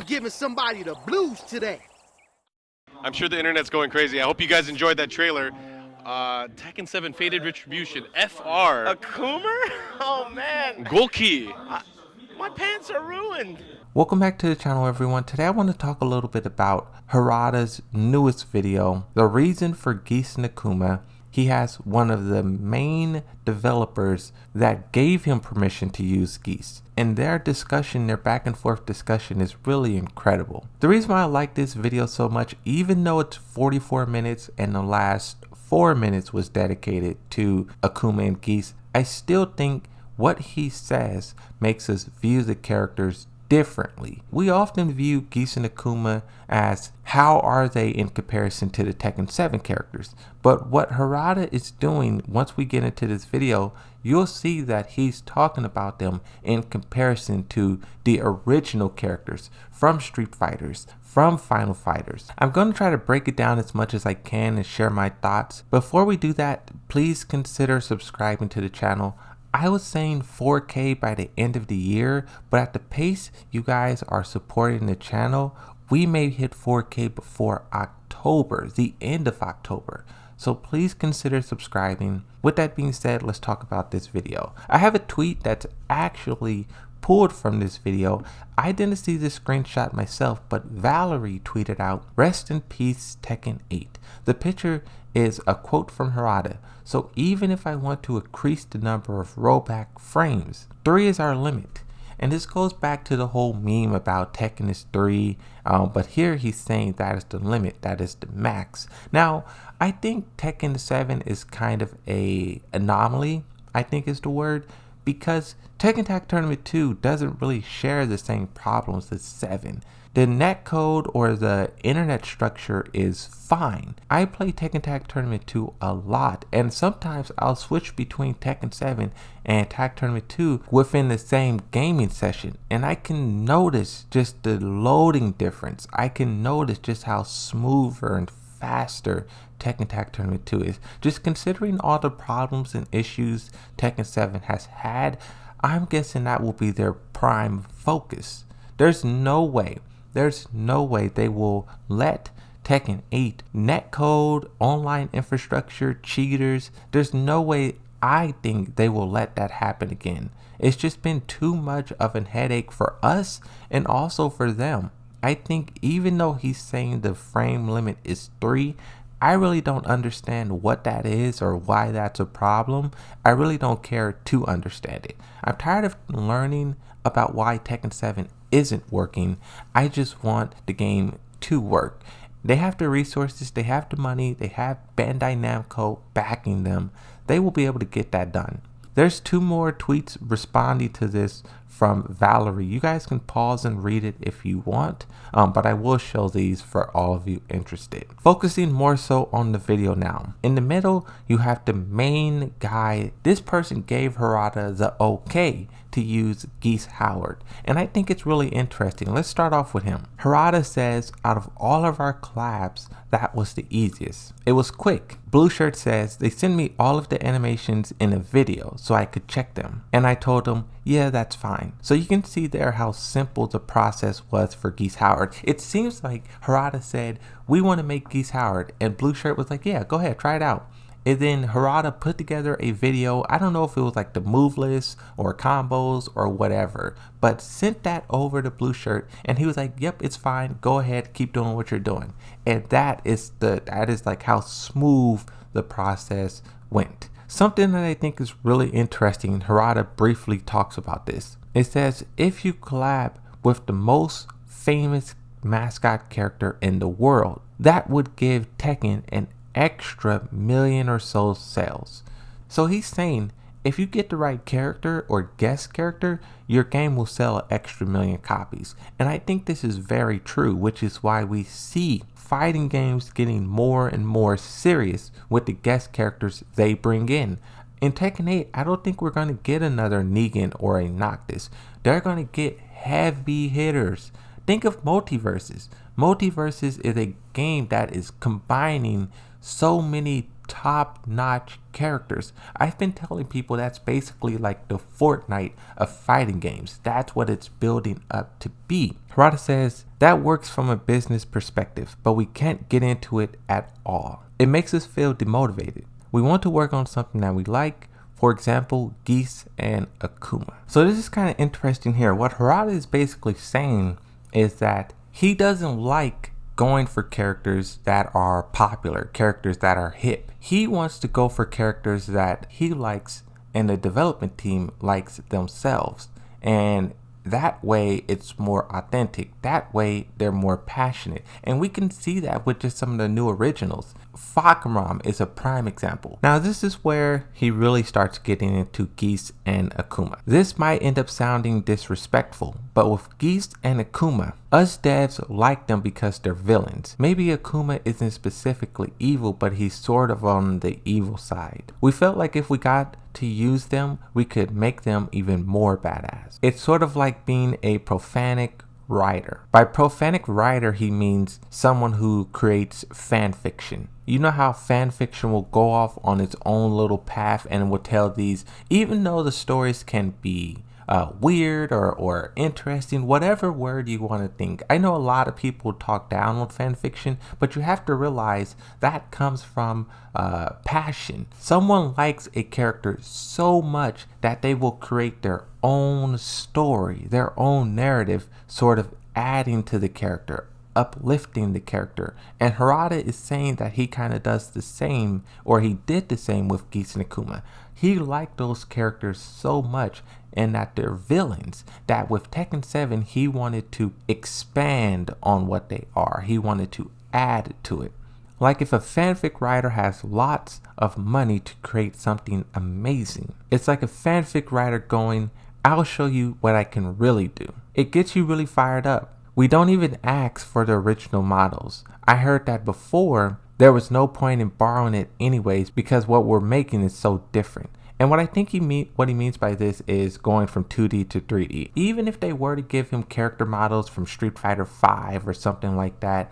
giving somebody the blues today. I'm sure the internet's going crazy. I hope you guys enjoyed that trailer. Tekken 7 Faded Retribution, FR. Akuma? Oh man. Golki. My pants are ruined. Welcome back to the channel, everyone. Today I want to talk a little bit about Harada's newest video, the reason for Geese and Akuma. He has one of the main developers that gave him permission to use Geese. And their discussion, their back and forth discussion is really incredible. The reason why I like this video so much, even though it's 44 minutes and the last 4 minutes was dedicated to Akuma and Geese, I still think what he says makes us view the characters differently. We often view Geese and Akuma as how are they in comparison to the Tekken 7 characters, but what Harada is doing, once we get into this video, you'll see that he's talking about them in comparison to the original characters from Street Fighters, from Final Fighters. I'm going to try to break it down as much as I can and share my thoughts. Before we do that, please consider subscribing to the channel. I was saying 4K by the end of the year, but at the pace you guys are supporting the channel, we may hit 4K before October, the end of October. So please consider subscribing. With that being said, let's talk about this video. I have a tweet that's actually pulled from this video. I didn't see this screenshot myself, but Valerie tweeted out, "Rest in peace, Tekken 8. The picture is a quote from Harada. So even if I want to increase the number of rollback frames, 3 is our limit." And this goes back to the whole meme about Tekken is 3, but here he's saying that is the limit, that is the max. Now, I think Tekken 7 is kind of a anomaly, I think is the word, because Tekken Tag Tournament 2 doesn't really share the same problems as 7. The netcode or the internet structure is fine. I play Tekken Tag Tournament 2 a lot, and sometimes I'll switch between Tekken 7 and Tag Tournament 2 within the same gaming session, and I can notice just the loading difference. I can notice just how smoother and faster Tekken Tag Tournament 2 is. Just considering all the problems and issues Tekken 7 has had, I'm guessing that will be their prime focus. There's no way they will let Tekken 8 netcode, online infrastructure, cheaters. There's no way I think they will let that happen again. It's just been too much of a headache for us and also for them. I think even though he's saying the frame limit is 3, I really don't understand what that is or why that's a problem. I really don't care to understand it. I'm tired of learning about why Tekken 7 isn't working. I just want the game to work. They have the resources, they have the money, they have Bandai Namco backing them. They will be able to get that done. There's 2 more tweets responding to this from Valerie. You guys can pause and read it if you want, but I will show these for all of you interested. Focusing more so on the video now. In the middle, you have the main guy. This person gave Harada the okay to use Geese Howard, and I think it's really interesting. Let's start off with him. Harada says, out of all of our collabs, that was the easiest. It was quick. Blue Shirt says, they sent me all of the animations in a video so I could check them, and I told them, yeah, that's fine. So you can see there how simple the process was for Geese Howard. It seems like Harada said, we want to make Geese Howard, and Blue Shirt was like, yeah, go ahead, try it out. And then Harada put together a video. I don't know if it was like the move list or combos or whatever, but sent that over to Blue Shirt, and he was like, yep, it's fine, go ahead, keep doing what you're doing. And that is like how smooth the process went. Something that I think is really interesting, Harada briefly talks about this. It says, if you collab with the most famous mascot character in the world, that would give Tekken an extra million or so sales. So he's saying, if you get the right character or guest character, your game will sell an extra million copies. And I think this is very true, which is why we see fighting games getting more and more serious with the guest characters they bring in. In Tekken 8, I don't think we're going to get another Negan or a Noctis. They're going to get heavy hitters. Think of Multiverses. Multiverses is a game that is combining so many top-notch characters. I've been telling people that's basically like the Fortnite of fighting games. That's what it's building up to be. Harada says that works from a business perspective, but we can't get into it at all. It makes us feel demotivated. We want to work on something that we like. For example, Geese and Akuma. So this is kind of interesting here. What Harada is basically saying is that he doesn't like going for characters that are popular, characters that are hip. He wants to go for characters that he likes and the development team likes themselves. And that way it's more authentic. That way they're more passionate. And we can see that with just some of the new originals. Fakram is a prime example. Now this is where he really starts getting into Geese and Akuma. This might end up sounding disrespectful, but with Geese and Akuma, us devs like them because they're villains. Maybe Akuma isn't specifically evil, but he's sort of on the evil side. We felt like if we got to use them, we could make them even more badass. It's sort of like being a profanic writer. By profanic writer, he means someone who creates fan fiction. You know how fan fiction will go off on its own little path and will tell these, even though the stories can be weird or interesting, whatever word you want to think. I know a lot of people talk down on fan fiction, but you have to realize that comes from passion. Someone likes a character so much that they will create their own story, their own narrative, sort of adding to the character, uplifting the character. And Harada is saying that he kind of does the same, or he did the same with Geese and Akuma. He liked those characters so much and that they're villains that with Tekken 7 he wanted to expand on what they are. He wanted to add to it. Like if a fanfic writer has lots of money to create something amazing, it's like a fanfic writer going, I'll show you what I can really do. It gets you really fired up. We don't even ask for the original models. I heard that before. There was no point in borrowing it anyways because what we're making is so different. And what I think what he means by this is going from 2D to 3D. Even if they were to give him character models from Street Fighter V or something like that,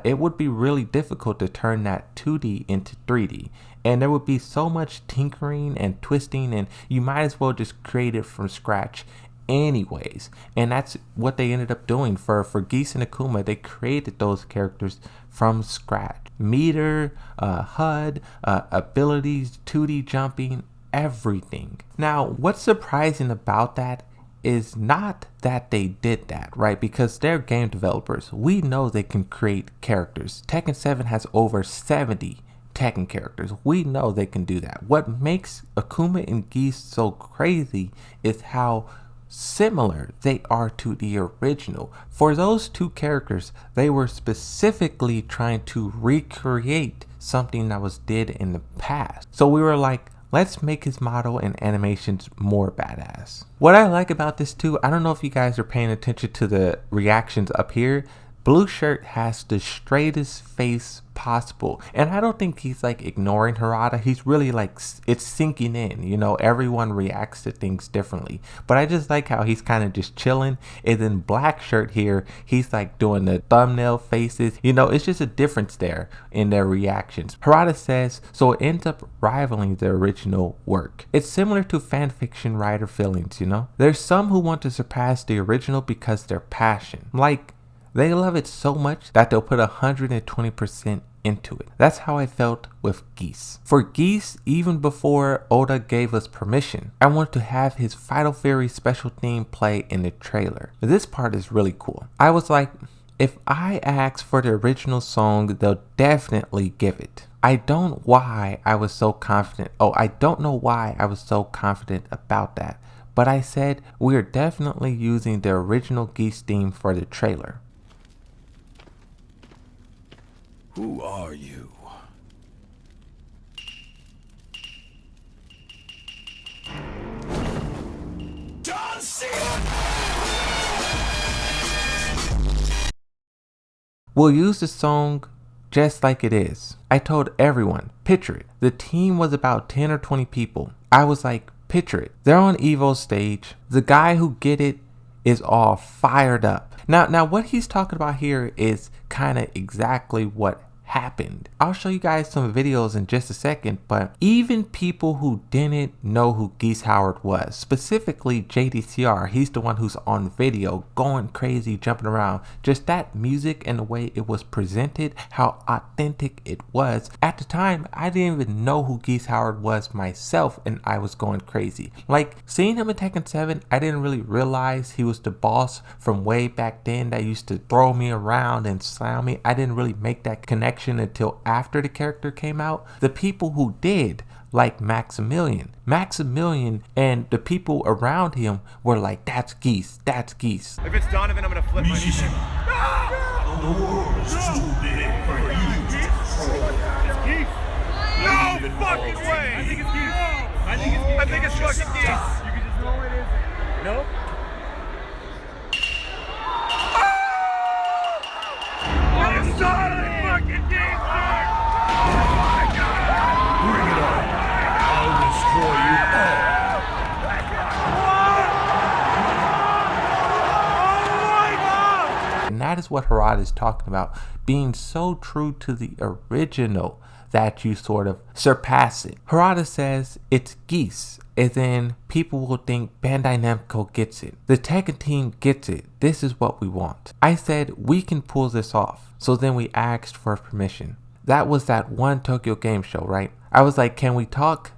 it would be really difficult to turn that 2D into 3D. And there would be so much tinkering and twisting, and you might as well just create it from scratch anyways. And that's what they ended up doing for Geese and Akuma. They created those characters from scratch. Meter, HUD, abilities, 2D jumping, everything. Now, what's surprising about that is not that they did that, right? Because they're game developers. We know they can create characters. Tekken 7 has over 70 Tekken characters. We know they can do that. What makes Akuma and Geese so crazy is how similar they are to the original. For those two characters, they were specifically trying to recreate something that was did in the past. So we were like, let's make his model and animations more badass. What I like about this too, I don't know if you guys are paying attention to the reactions up here. Blue Shirt has the straightest face possible, and I don't think he's like ignoring Harada. He's really like, it's sinking in, you know, everyone reacts to things differently, but I just like how he's kind of just chilling. And then Black Shirt here, he's like doing the thumbnail faces, you know, it's just a difference there in their reactions. Harada says, so it ends up rivaling the original work. It's similar to fanfiction writer feelings, you know. There's some who want to surpass the original because their passion, like they love it so much that they'll put 120% into it. That's how I felt with Geese. For Geese, even before Oda gave us permission, I wanted to have his Final Fury special theme play in the trailer. This part is really cool. I was like, if I ask for the original song, they'll definitely give it. I don't know why I was so confident about that. But I said, we're definitely using the original Geese theme for the trailer. Who are you? John Cena! We'll use the song just like it is. I told everyone, picture it. The team was about 10 or 20 people. I was like, picture it. They're on Evo's stage. The guy who get it is all fired up. Now what he's talking about here is kind of exactly what happened. I'll show you guys some videos in just a second, but even people who didn't know who Geese Howard was, specifically JDCR, he's the one who's on video going crazy, jumping around. Just that music and the way it was presented, how authentic it was. At the time, I didn't even know who Geese Howard was myself, and I was going crazy. Like, seeing him in Tekken 7, I didn't really realize he was the boss from way back then that used to throw me around and slam me. I didn't really make that connection until after the character came out. The people who did, like Maximilian and the people around him were like, that's Geese, that's Geese. If it's Donovan, I'm gonna flip my shit. The world is too big for you to control. It's Geese. No fucking way. I think it's Geese. I think it's fucking Geese. You can just know it isn't. Nope. I'm sorry, fucking Geese. Oh my god. Bring it on. I'll destroy you all. And that is what Harada is talking about, being so true to the original that you sort of surpass it. Harada says it's Geese, and then people will think Bandai Namco gets it. The Tekken team gets it. This is what we want. I said we can pull this off. So then we asked for permission. That was that one Tokyo Game Show, right? I was like, can we talk?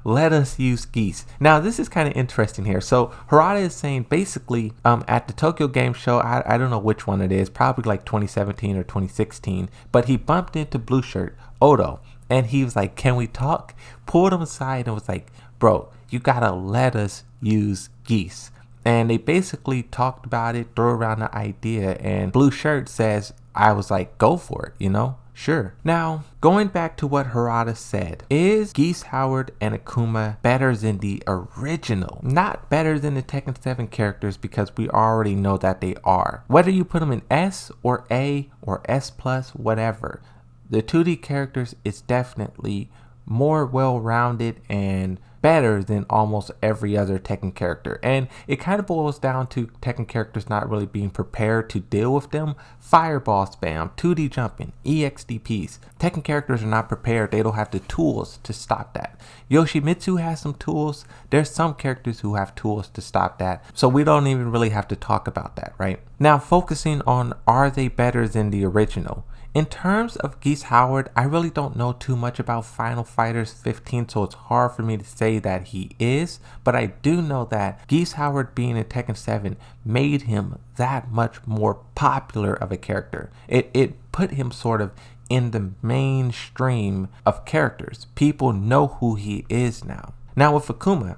Let us use Geese. Now this is kind of interesting here. So Harada is saying basically at the Tokyo Game Show, I don't know which one it is, probably like 2017 or 2016, but he bumped into Blue Shirt Odo and he was like, can we talk? Pulled him aside and was like, bro, you gotta let us use Geese. And they basically talked about it, threw around the idea, and Blue Shirt says, I was like, go for it, you know? Sure. Now, going back to what Harada said, is Geese Howard and Akuma better than the original? Not better than the Tekken 7 characters, because we already know that they are. Whether you put them in S or A or S plus, whatever, the 2D characters is definitely more well-rounded and better than almost every other Tekken character. And it kind of boils down to Tekken characters not really being prepared to deal with them. Fireball spam, 2D jumping, EXDPs. Tekken characters are not prepared. They don't have the tools to stop that. Yoshimitsu has some tools. There's some characters who have tools to stop that. So we don't even really have to talk about that, right? Now focusing on, are they better than the original? In terms of Geese Howard, I really don't know too much about Final Fighters 15, so it's hard for me to say that he is, but I do know that Geese Howard being in Tekken 7 made him that much more popular of a character. It put him sort of in the mainstream of characters. People know who he is now. Now with Akuma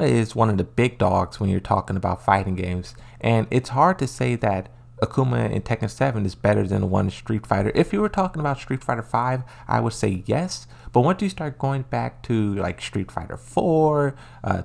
is one of the big dogs when you're talking about fighting games, and it's hard to say that Akuma in Tekken 7 is better than the one in Street Fighter. If you were talking about Street Fighter 5, I would say yes. But once you start going back to like Street Fighter 4,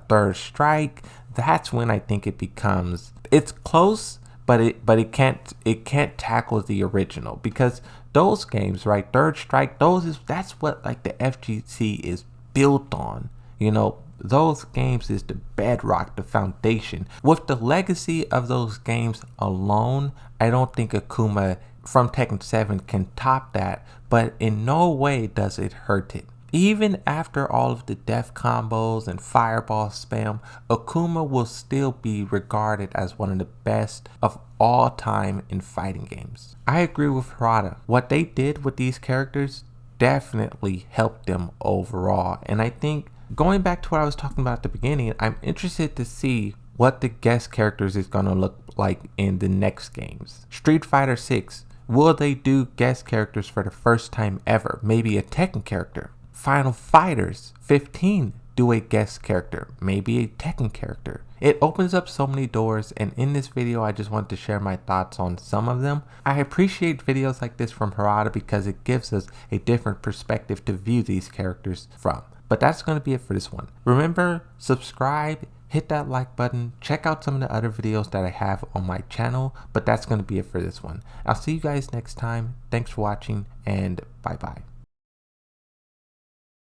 Third Strike, that's when I think it becomes, it's close, but it can't tackle the original, because those games, right? Third Strike, that's what like the FGC is built on, you know. Those games is the bedrock, the foundation. With the legacy of those games alone, I don't think Akuma from Tekken 7 can top that, but in no way does it hurt it. Even after all of the death combos and fireball spam, Akuma will still be regarded as one of the best of all time in fighting games. I agree with Harada. What they did with these characters definitely helped them overall, and I think going back to what I was talking about at the beginning, I'm interested to see what the guest characters is going to look like in the next games. Street Fighter 6, will they do guest characters for the first time ever? Maybe a Tekken character. Final Fighters 15, do a guest character, maybe a Tekken character. It opens up so many doors, and in this video I just want to share my thoughts on some of them. I appreciate videos like this from Harada because it gives us a different perspective to view these characters from. But that's going to be it for this one. Remember, subscribe, hit that like button, check out some of the other videos that I have on my channel, but that's going to be it for this one. I'll see you guys next time. Thanks for watching, and bye-bye.